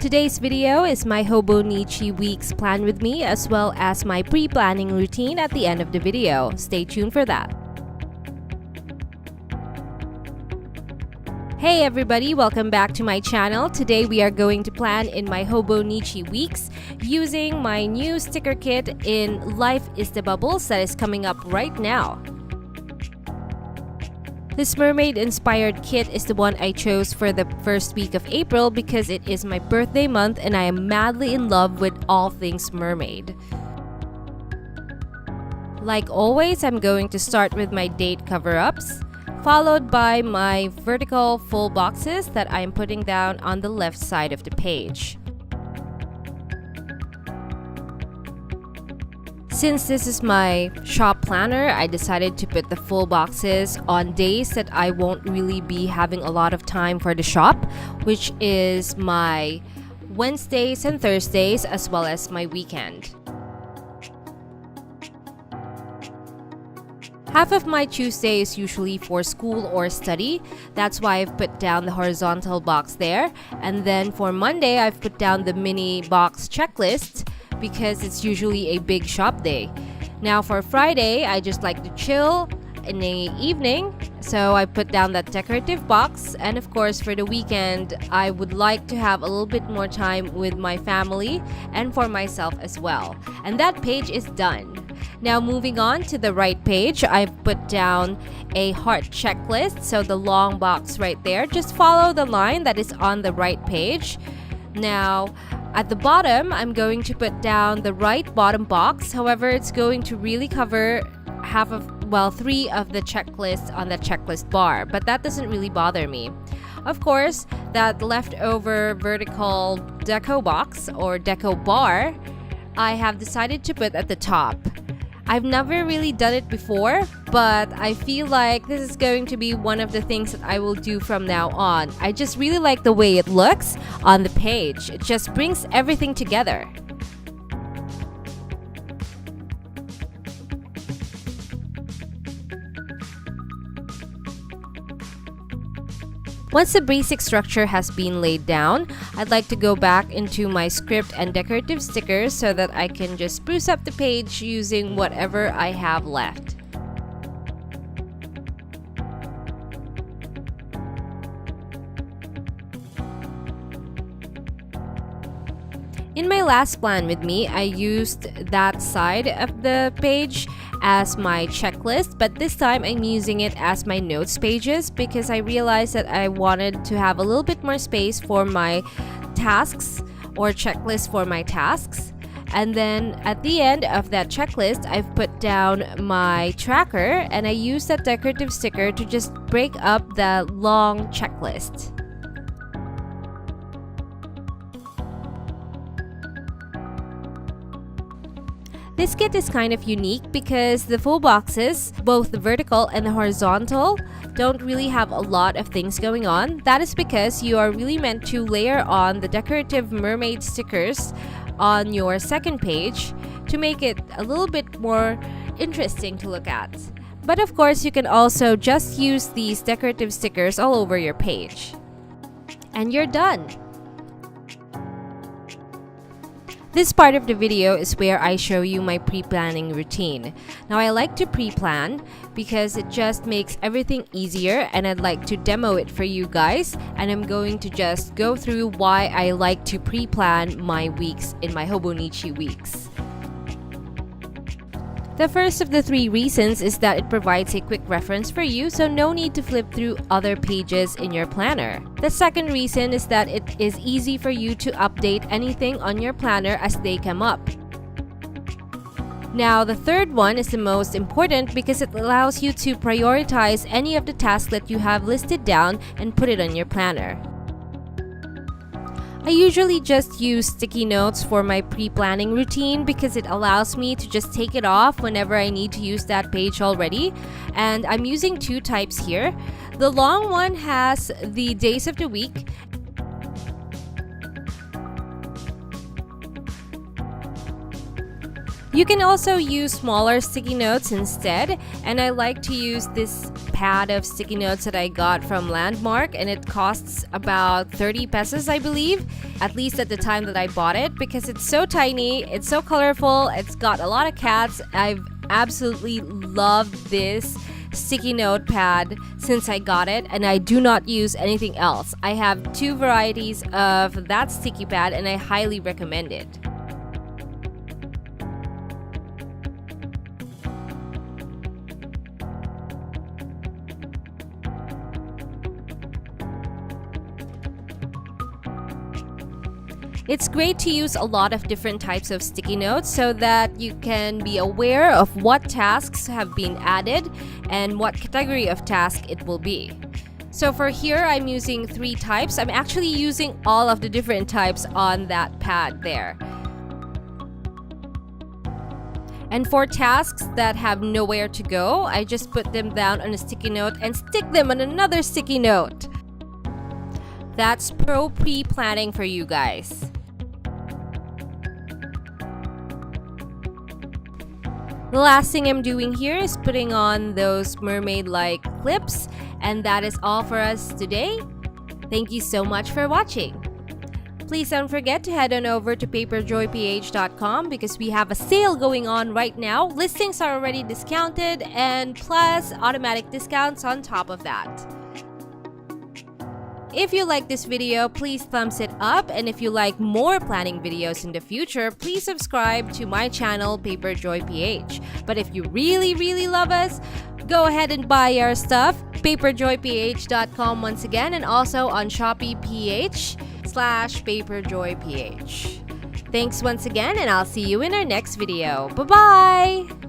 Today's video is my Hobonichi week's plan with me, as well as my pre-planning routine at the end of the video. Stay tuned for that. Hey everybody, welcome back to my channel. Today we are going to plan in my Hobonichi weeks using my new sticker kit in Life is the Bubbles that is coming up right now. This mermaid-inspired kit is the one I chose for the first week of April because it is my birthday month and I am madly in love with all things mermaid. Like always, I'm going to start with my date cover-ups, followed by my vertical full boxes that I'm putting down on the left side of the page. Since this is my shop planner, I decided to put the full boxes on days that I won't really be having a lot of time for the shop, which is my Wednesdays and Thursdays as well as my weekend. Half of my Tuesday is usually for school or study. That's why I've put down the horizontal box there. And then for Monday, I've put down the mini box checklist because it's usually a big shop day. Now for Friday, I just like to chill in the evening, so I put down that decorative box. And of course for the weekend, I would like to have a little bit more time with my family and for myself as well. And that page is done. Now moving on to the right page, I've put down a heart checklist, so the long box right there. Just follow the line that is on the right page. Now at the bottom, I'm going to put down the right bottom box. However, it's going to really cover three of the checklists on the checklist bar, but that doesn't really bother me. Of course, that leftover vertical deco box or deco bar, I have decided to put at the top. I've never really done it before, but I feel like this is going to be one of the things that I will do from now on. I just really like the way it looks on the page. It just brings everything together. Once the basic structure has been laid down, I'd like to go back into my script and decorative stickers so that I can just spruce up the page using whatever I have left. In my last plan with me, I used that side of the page as my checklist, but this time I'm using it as my notes pages because I realized that I wanted to have a little bit more space for my tasks or checklist for my tasks. And then at the end of that checklist, I've put down my tracker and I used that decorative sticker to just break up the long checklist. This kit is kind of unique because the full boxes, both the vertical and the horizontal, don't really have a lot of things going on. That is because you are really meant to layer on the decorative mermaid stickers on your second page to make it a little bit more interesting to look at. But of course, you can also just use these decorative stickers all over your page. And you're done! This part of the video is where I show you my pre-planning routine. Now I like to pre-plan because it just makes everything easier and I'd like to demo it for you guys, and I'm going to just go through why I like to pre-plan my weeks in my Hobonichi weeks. The first of the three reasons is that it provides a quick reference for you, so no need to flip through other pages in your planner. The second reason is that it is easy for you to update anything on your planner as they come up. Now, the third one is the most important because it allows you to prioritize any of the tasks that you have listed down and put it on your planner. I usually just use sticky notes for my pre-planning routine because it allows me to just take it off whenever I need to use that page already. And I'm using two types here. The long one has the days of the week. You can also use smaller sticky notes instead, and I like to use this pad of sticky notes that I got from Landmark, and it costs about 30 pesos, I believe, at least at the time that I bought it, because it's so tiny, it's so colorful, it's got a lot of cats. I've absolutely loved this sticky note pad since I got it, and I do not use anything else. I have 2 varieties of that sticky pad, and I highly recommend it. It's great to use a lot of different types of sticky notes so that you can be aware of what tasks have been added and what category of task it will be. So for here, I'm using 3 types. I'm actually using all of the different types on that pad there. And for tasks that have nowhere to go, I just put them down on a sticky note and stick them on another sticky note. That's pro pre-planning for you guys. The last thing I'm doing here is putting on those mermaid-like clips, and that is all for us today. Thank you so much for watching. Please don't forget to head on over to paperjoyph.com because we have a sale going on right now. Listings are already discounted, and plus automatic discounts on top of that. If you like this video, please thumbs it up, and if you like more planning videos in the future, please subscribe to my channel, PaperJoyPH. But if you really love us, go ahead and buy our stuff, paperjoyph.com once again, and also on shopee.ph/paperjoyph. Thanks once again, and I'll see you in our next video. Bye-bye!